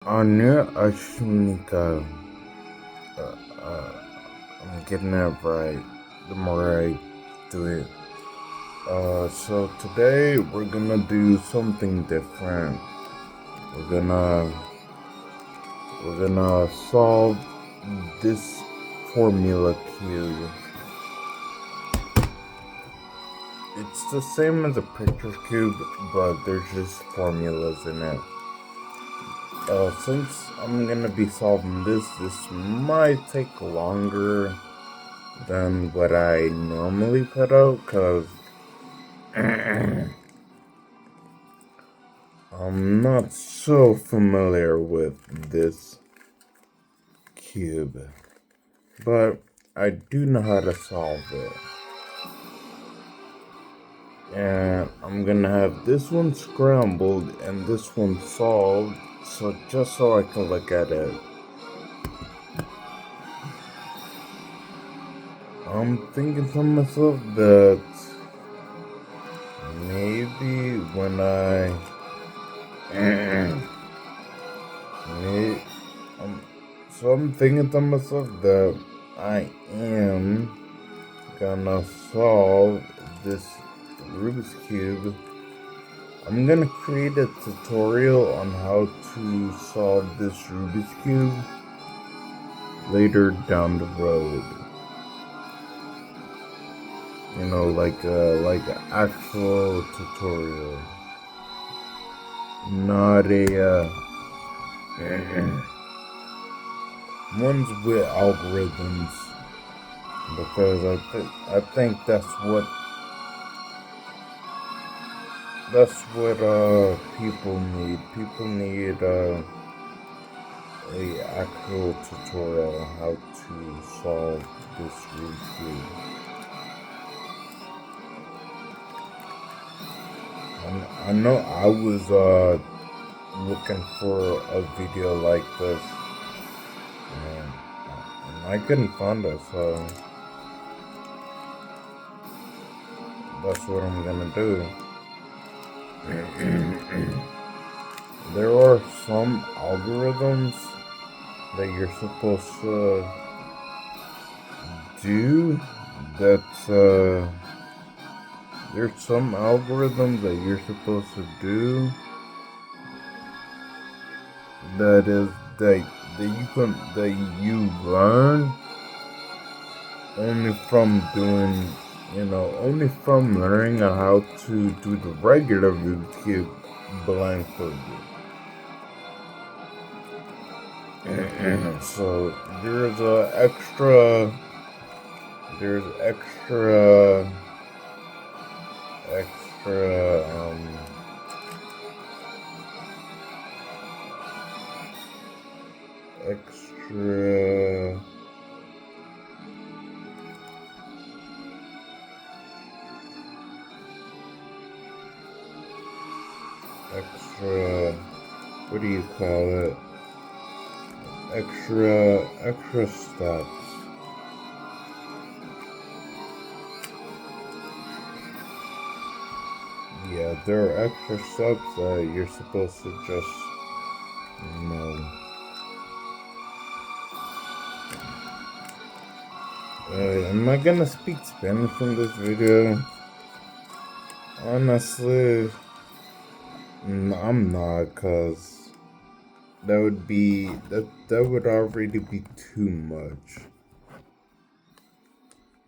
Anya Ashnika. Uh, uh, I'm getting it right the more I do it. So today we're gonna do something different. We're gonna we're gonna solve this formula cube. It's the same as a picture cube, but there's just formulas in it. Since I'm gonna be solving this might take longer than what I normally put out, cause I'm not so familiar with this cube, but I do know how to solve it. And I'm gonna have this one scrambled and this one solved, so just so I can look at it. I'm thinking to myself that maybe when I so I'm thinking to myself that I am gonna solve this Rubik's Cube. I'm gonna create a tutorial on how to solve this Rubik's Cube later down the road. You know, like an actual tutorial, not a ones with algorithms, because I think that's what people need. People need a actual tutorial on how to solve this Rubik's Cube. I know I was looking for a video like this, and I couldn't find it, so that's what I'm gonna do. There are some algorithms that you're supposed to do that there's some algorithms that you're supposed to do that you learn only from doing, only from learning how to do the regular Rubik's Cube blindfolded. So there's extra extra what do you call it? Extra steps. Yeah, there are extra steps that you're supposed to just know. Am I gonna speak Spanish in this video? Honestly, I'm not, cause that would already be too much.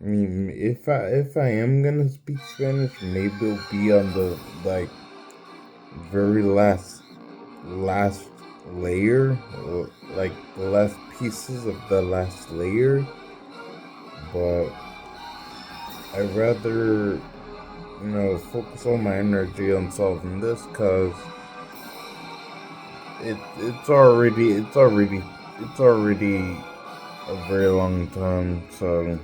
I mean, if I am gonna speak Spanish, maybe it'll be on the very last layer, like the last pieces of the last layer. But I'd rather, focus all my energy on solving this, cause it's already a very long time. So.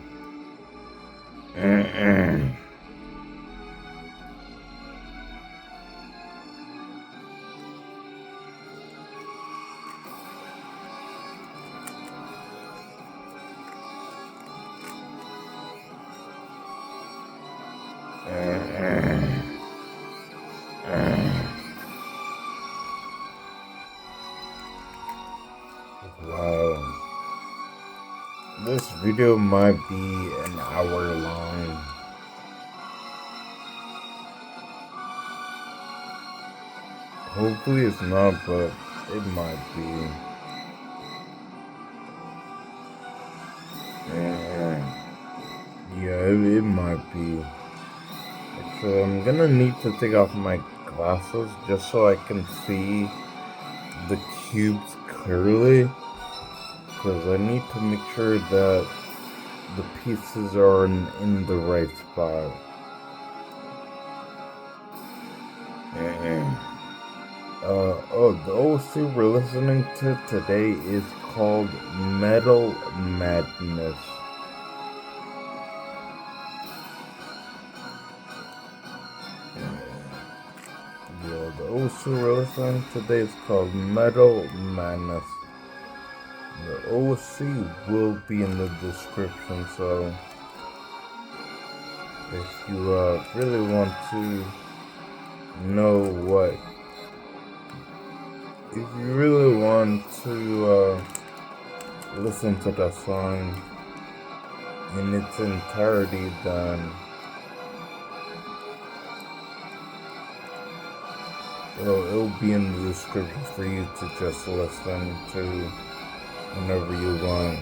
Wow. This video might be an hour long. Hopefully it's not, but it might be. Yeah, it might be. Actually, I'm gonna need to take off my glasses just so I can see the cubes clearly. Because I need to make sure that the pieces are in the right spot. The OC we're listening to today is called Metal Madness. Yeah, the OC we're listening to today is called Metal Madness. The OC will be in the description, so if you really want to know what, if you really want to listen to the song in its entirety, then it'll be in the description for you to just listen to whenever you want.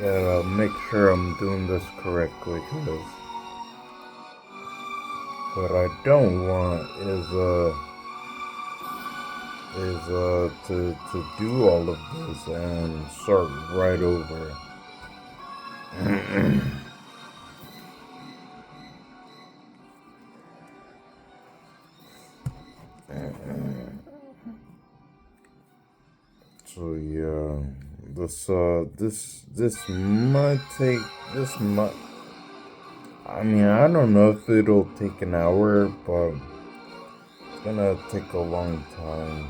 Gotta make sure I'm doing this correctly, because what I don't want is to do all of this and start right over. So yeah, this might take I mean, I don't know if it'll take an hour, but it's gonna take a long time.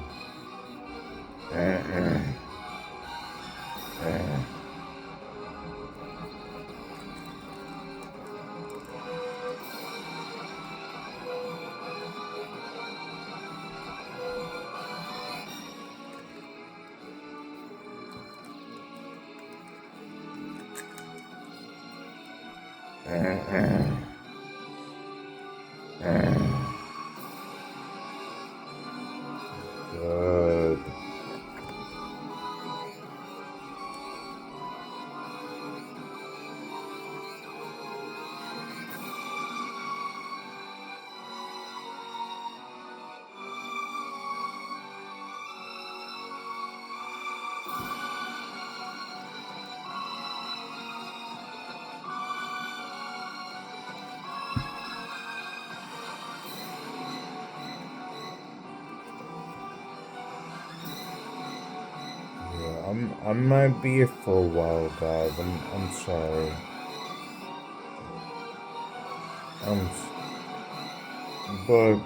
Good. I might be here for a while, guys. I'm sorry. But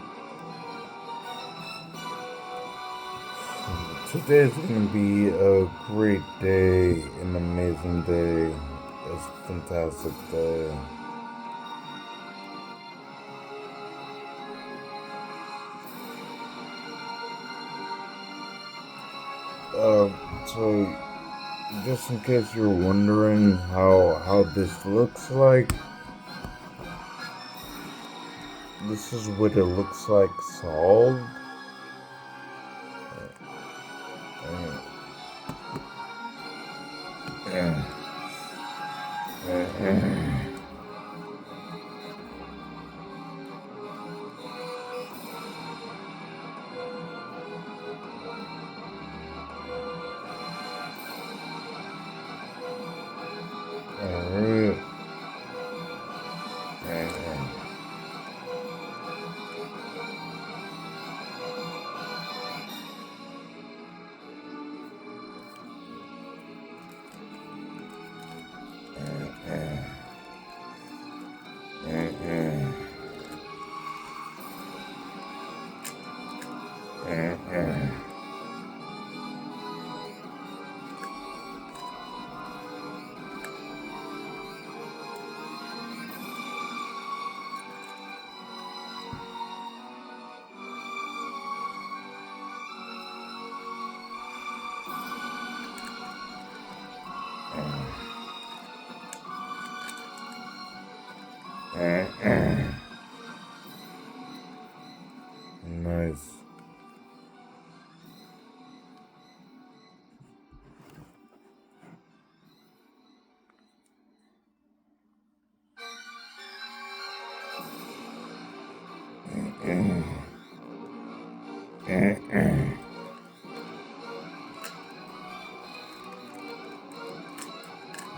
today's gonna be a great day, an amazing day, a fantastic day. So just in case you're wondering how this looks like, this is what it looks like solved. Alright. Nice.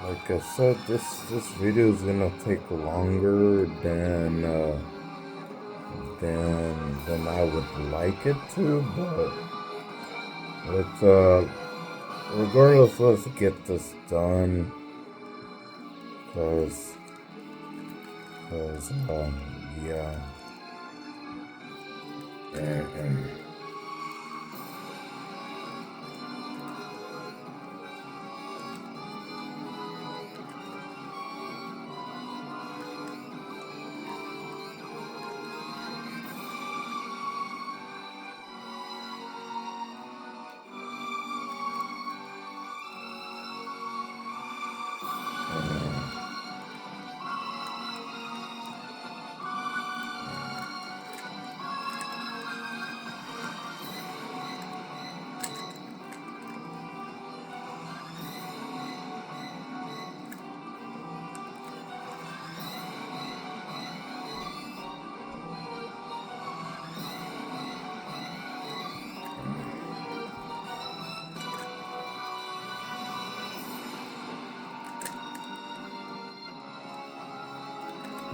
Like I said, this video is gonna take longer than I would like it to, but regardless, let's get this done, cause yeah.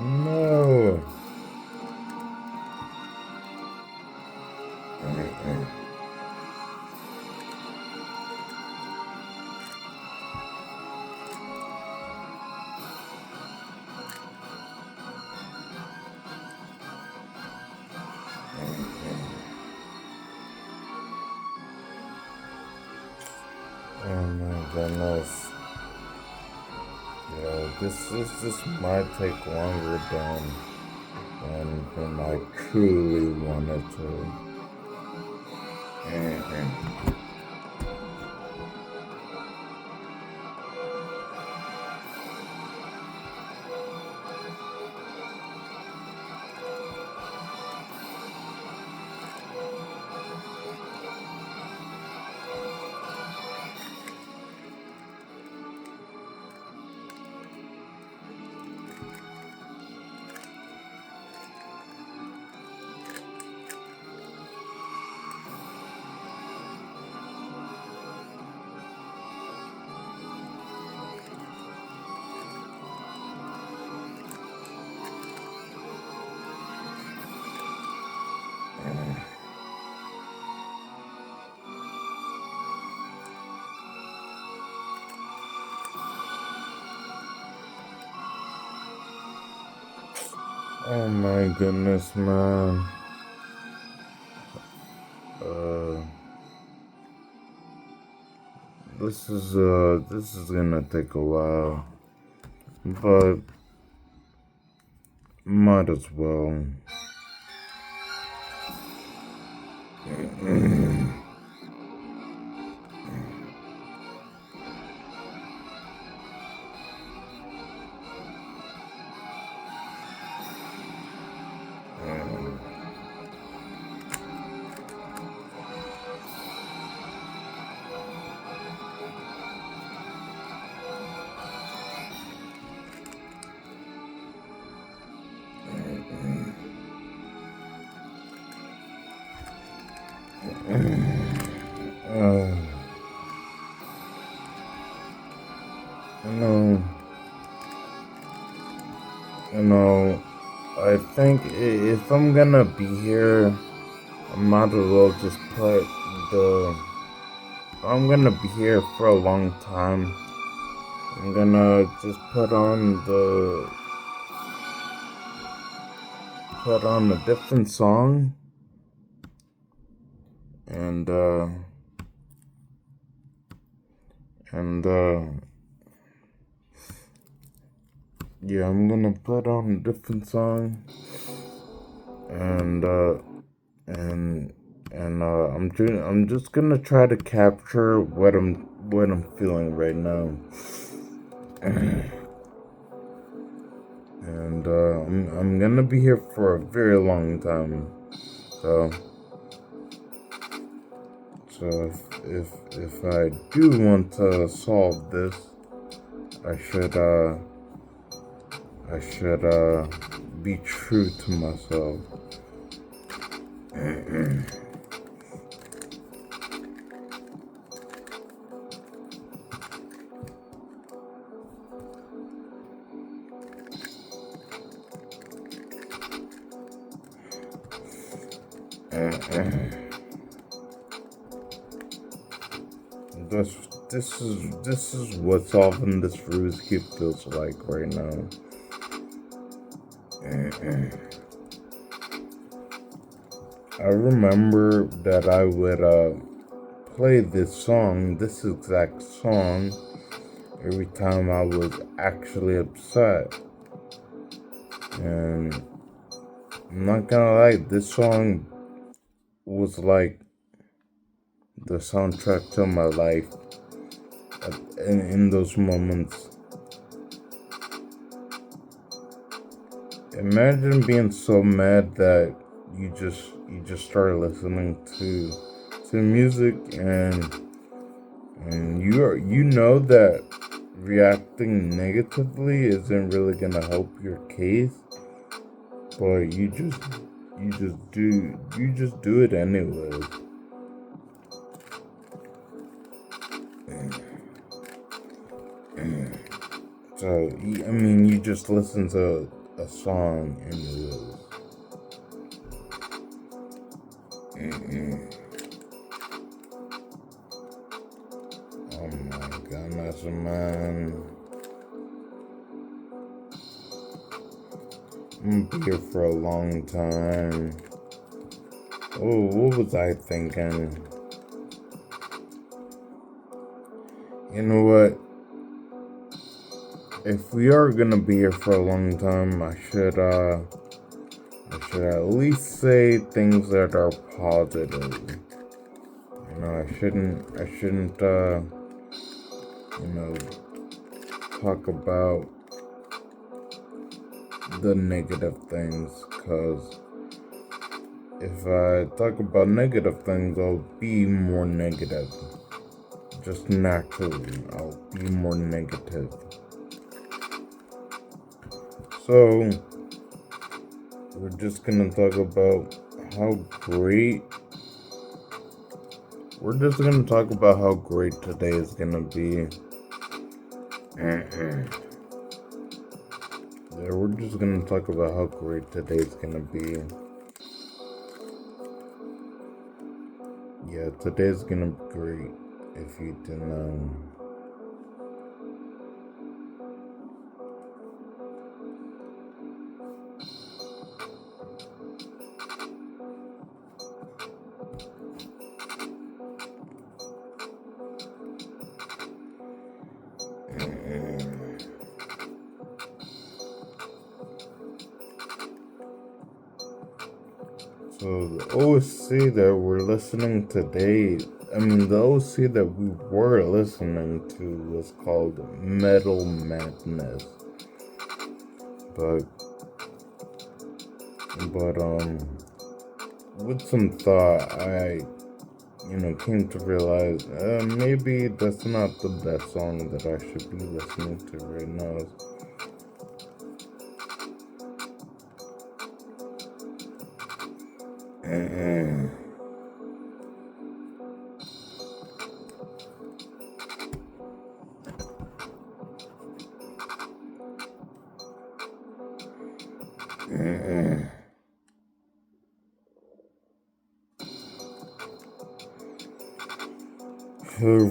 No. Oh my goodness. Yeah, this might take longer than I truly wanted to. Oh my goodness, man. This is gonna take a while, but might as well. No, you know, I think if I'm gonna be here, I might as well just put the. I'm gonna be here for a long time. I'm gonna just put on a different song, and yeah, I'm gonna put on a different song, and I'm just gonna try to capture what I'm feeling right now. and I'm gonna be here for a very long time. So, if I do want to solve this, I should be true to myself. This is what solving this Rubik's Cube feels like right now. I remember that I would play this exact song, every time I was actually upset. And I'm not gonna lie, this song was like the soundtrack to my life in those moments. Imagine being so mad that you just start listening to music, and you know that reacting negatively isn't really gonna help your case, but you just do it anyways. So I mean, you just listen to a song anyways. Oh my goodness, man. I'm gonna be here for a long time. Oh, what was I thinking? You know what? If we are gonna be here for a long time, I should at least say things that are positive. You know, I shouldn't talk about the negative things, because if I talk about negative things, I'll be more negative. Just naturally, I'll be more negative. So, we're just gonna talk about how great. We're just gonna talk about how great today is gonna be. Yeah, we're just gonna talk about how great today's gonna be. Yeah, today's gonna be great, if you didn't know. So the OC that we're listening today, the OC that we were listening to was called Metal Madness. But with some thought, I came to realize maybe that's not the best song that I should be listening to right now.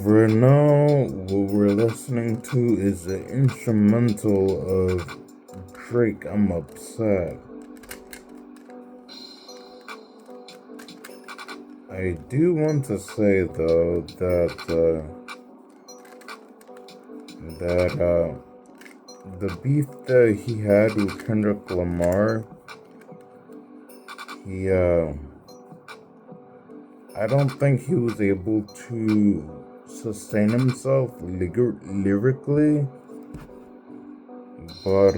Right now, what we're listening to is the instrumental of Drake, I'm Upset. I do want to say, though, that the beef that he had with Kendrick Lamar, I don't think he was able to sustain himself lyrically, but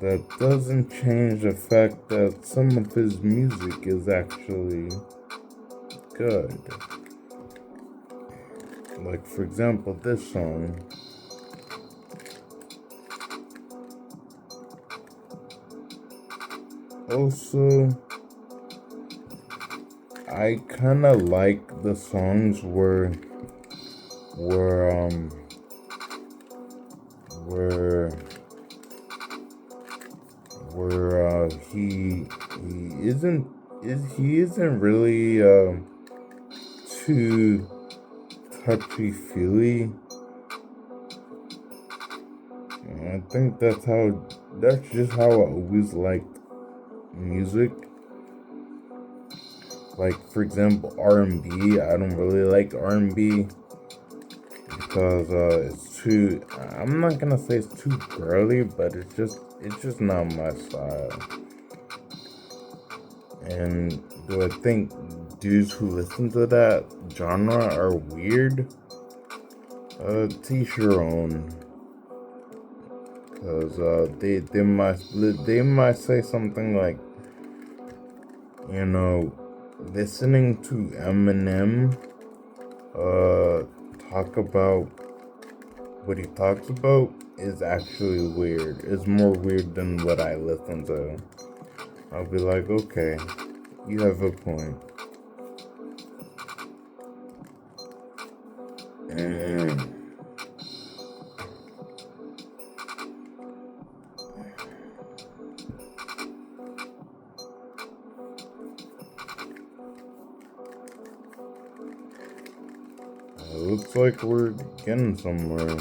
that doesn't change the fact that some of his music is actually good. Like, for example, this song. Also, I kind of like the songs where where he isn't really too touchy feely. I think that's just how I always liked music. Like, for example, R&B. I don't really like R&B because it's too. I'm not gonna say it's too girly, but it's just not my style. And do I think dudes who listen to that genre are weird? To each your own. Cause they might say something like, you know, listening to Eminem talk about what he talks about is actually weird. It's more weird than what I listen to. I'll be like, okay, you have a point. Looks like we're getting somewhere.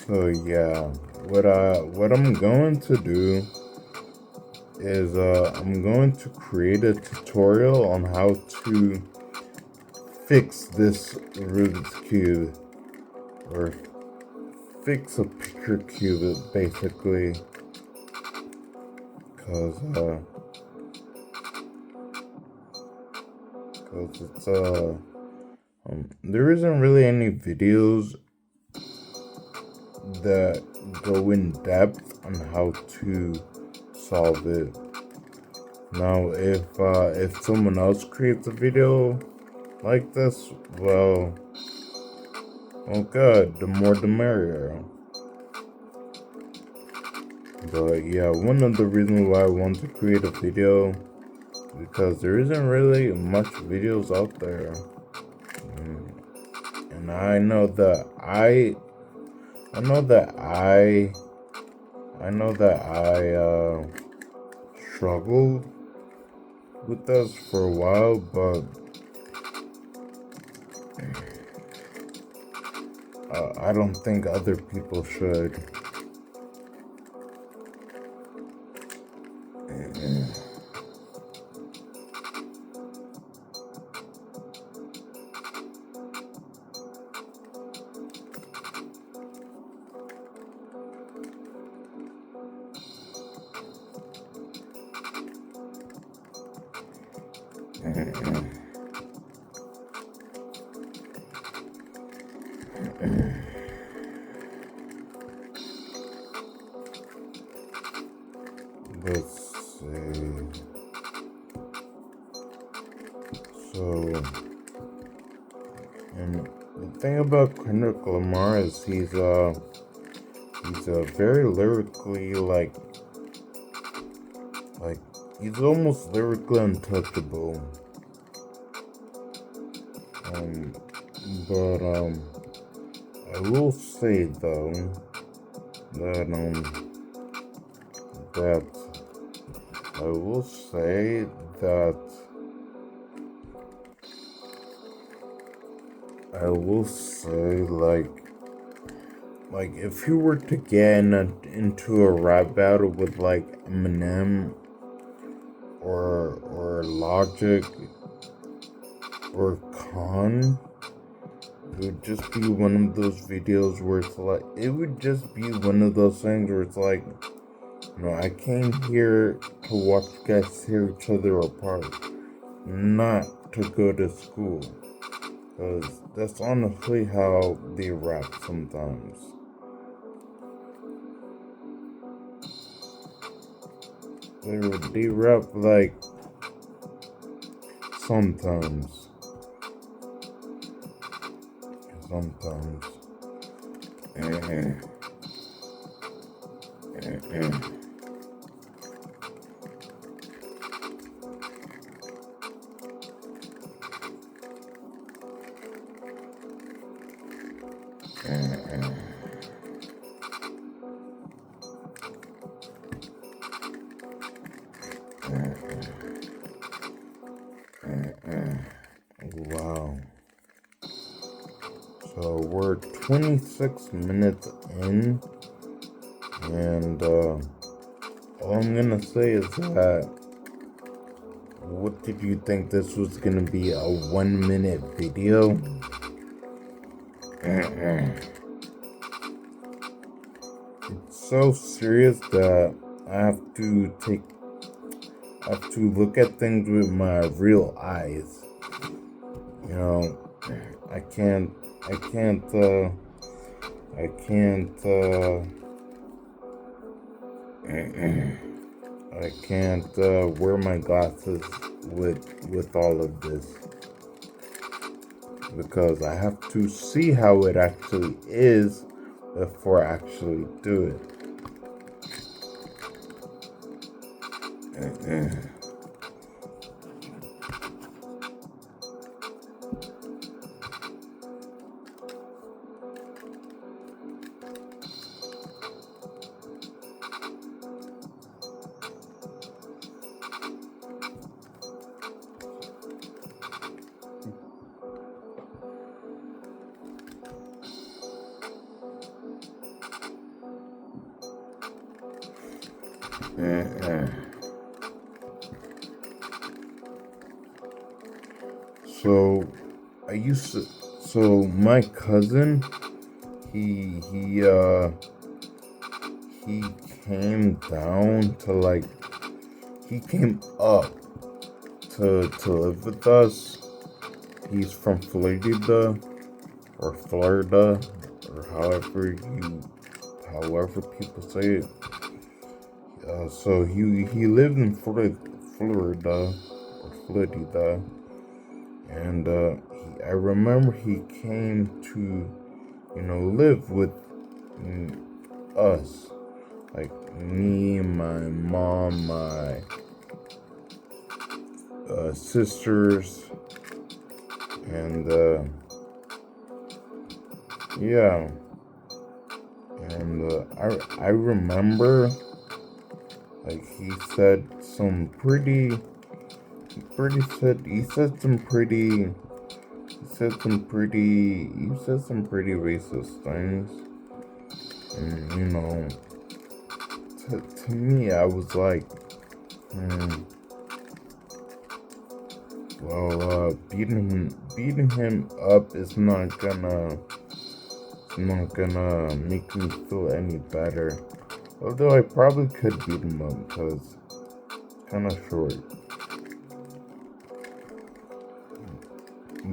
So yeah, what I'm going to do is I'm going to create a tutorial on how to fix this Rubik's Cube, or fix a picture cube basically, cause it's there isn't really any videos that go in depth on how to solve it. Now, if someone else creates a video like this, well, oh god, the more the merrier. But yeah, one of the reasons why I want to create a video, because there isn't really much videos out there, and I know that I struggled with this for a while, but I don't think other people should. Let's see. So, and the thing about Kendrick Lamar is he's very lyrically like he's almost lyrically untouchable. But I will say though that I will say that like if you were to get into a rap battle with like Eminem or Logic or Khan, it would just be one of those videos where it's like, it would just be one of those things where it's like, you know, I came here to watch you guys tear each other apart, not to go to school. Because that's honestly how they rap sometimes. They rap like sometimes. Sometimes. Wow. So we're 26 minutes in, and all I'm gonna say is that, what did you think this was gonna be, a 1 minute video? It's so serious that I have to look at things with my real eyes. You know, I can't I can't wear my glasses with all of this, because I have to see how it actually is before I actually do it. So my cousin, he came down to he came up to live with us. He's from Florida, or however people say it. So he lived in Florida, and I remember he came to, live with us, like me, my mom, my sisters, and yeah, and I remember, like, he said some pretty racist things, and to me, I was like, well, beating him up is not gonna make me feel any better. Although I probably could beat him up, because it's kind of short.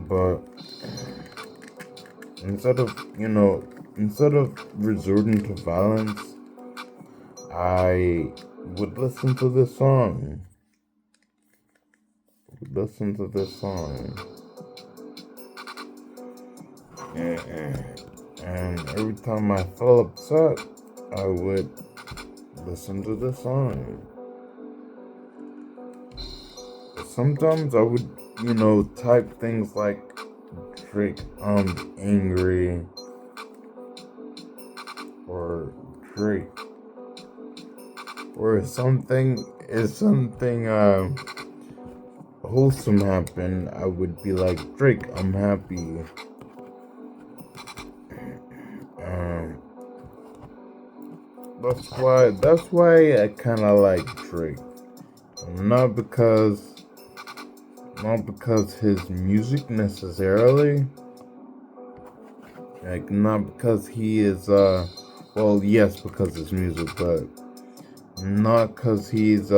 But instead of resorting to violence, I would listen to this song. And every time I felt upset, I would listen to this song. Sometimes I would, type things like, Drake, I'm angry, or Drake, or something wholesome happened, I would be like, Drake, I'm happy. That's why I kind of like Drake. Not because his music necessarily, like, not because he is well, yes, because his music, but not because he's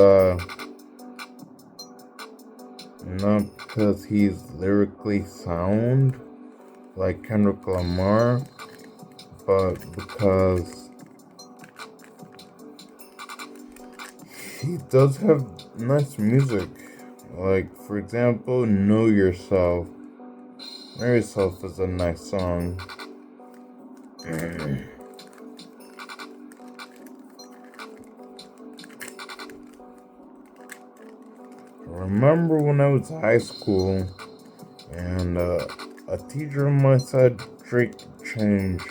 lyrically sound, like Kendrick Lamar, but because he does have nice music. Like, for example, Know Yourself. Know Yourself is a nice song. Remember when I was in high school and a teacher on my side Drake changed,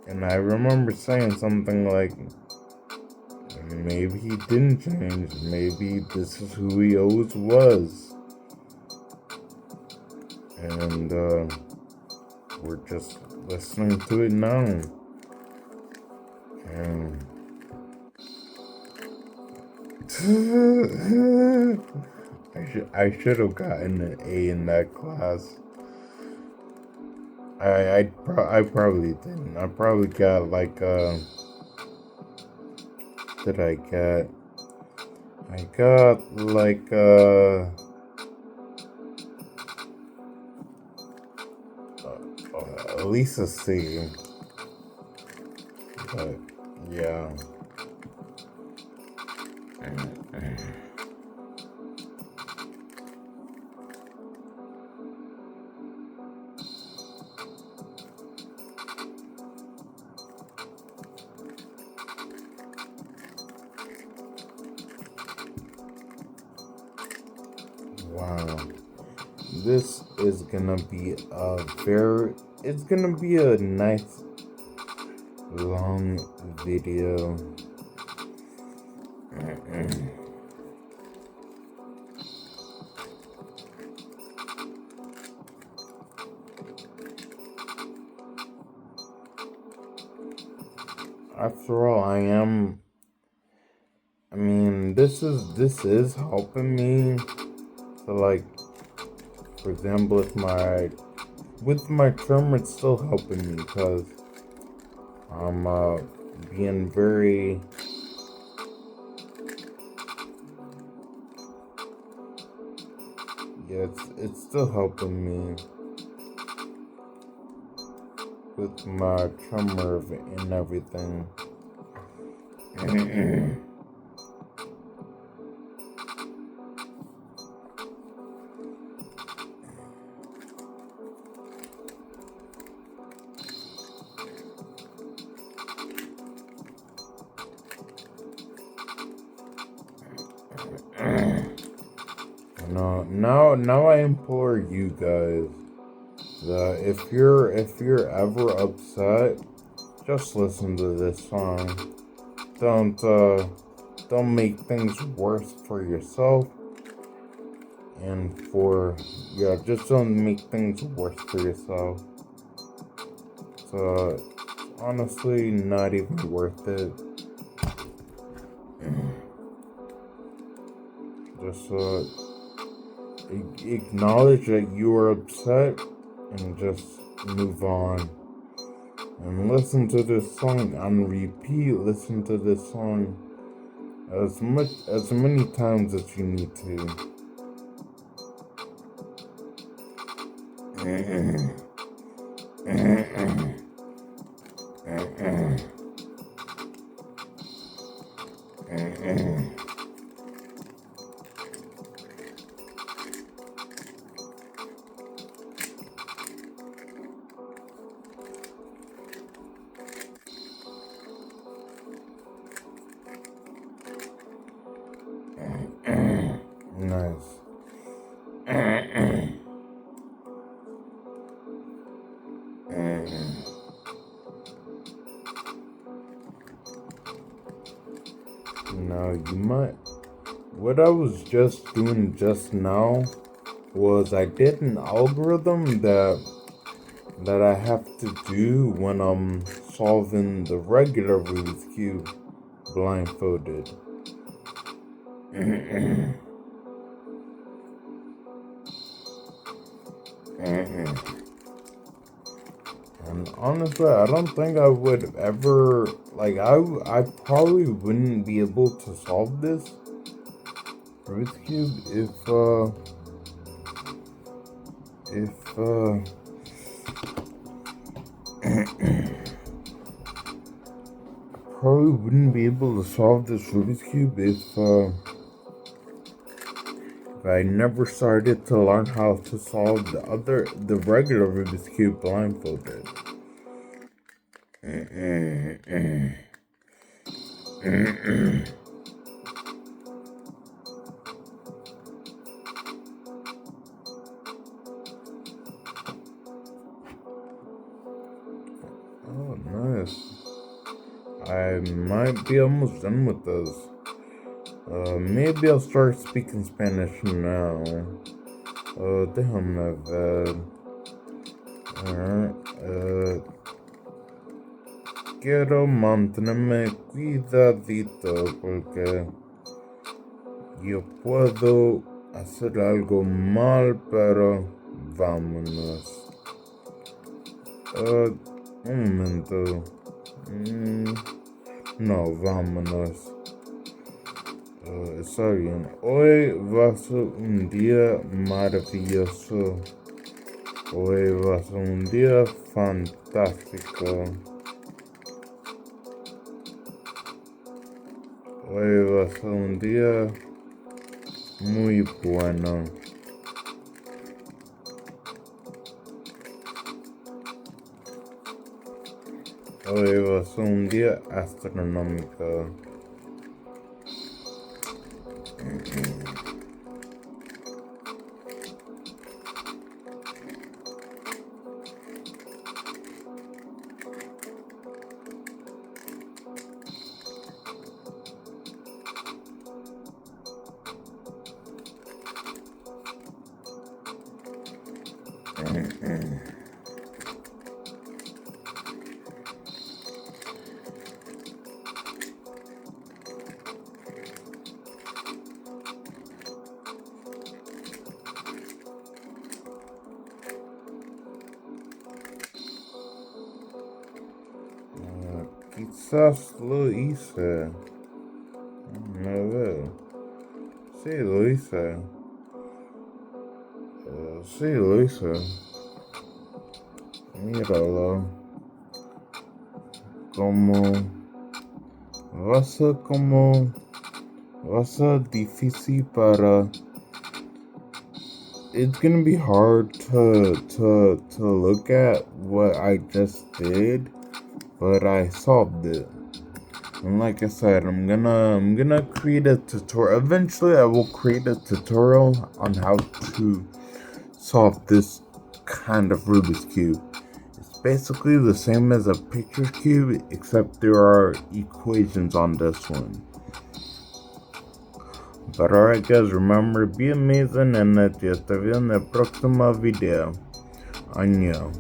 and I remember saying something like, maybe he didn't change, maybe this is who he always was, and we're just listening to it now, and I should have gotten an A in that class. I probably didn't. I probably got like did I get? I got like at least a C. But yeah. Wow. This is gonna be it's gonna be a nice long video. After all, this is helping me to, like, for example, with my trim, it's still helping me because I'm being very it's still helping me with my trimmer and everything. Now I implore you guys that if you're ever upset, just listen to this song. Don't make things worse for yourself, and just don't make things worse for yourself. So honestly, not even worth it. Just acknowledge that you are upset and just move on. And listen to this song on repeat. Listen to this song as many times as you need to. Nice. Now you might. What I was just doing just now was I did an algorithm that I have to do when I'm solving the regular Rubik's Cube blindfolded. And honestly, I don't think I would ever, like, I probably wouldn't be able to solve this Rubik's Cube if probably wouldn't be able to solve this Rubik's Cube if I never started to learn how to solve the regular Rubik's Cube blindfolded. Oh, nice. I might be almost done with this. Maybe I'll start speaking Spanish now. Déjame ver. Alright. Quiero mantenerme cuidadito porque yo puedo hacer algo mal, pero vámonos. Un momento. No, vámonos. Está bien. Hoy va a ser un día maravilloso. Hoy va a ser un día fantástico. Hoy va a ser un día muy bueno. Hoy va a ser un día astronómico. Quizás lo hice. A ver. Sí, lo hice. Sí, lo hice. Míralo. Va a ser va a ser difícil para. It's gonna be hard to look at what I just did, but I solved it. And like I said, I'm gonna create a tutorial. Eventually, I will create a tutorial on how to solve this kind of Rubik's Cube. It's basically the same as a picture cube, except there are equations on this one. But alright guys, remember, be amazing and ya te veo en el próximo video. Año.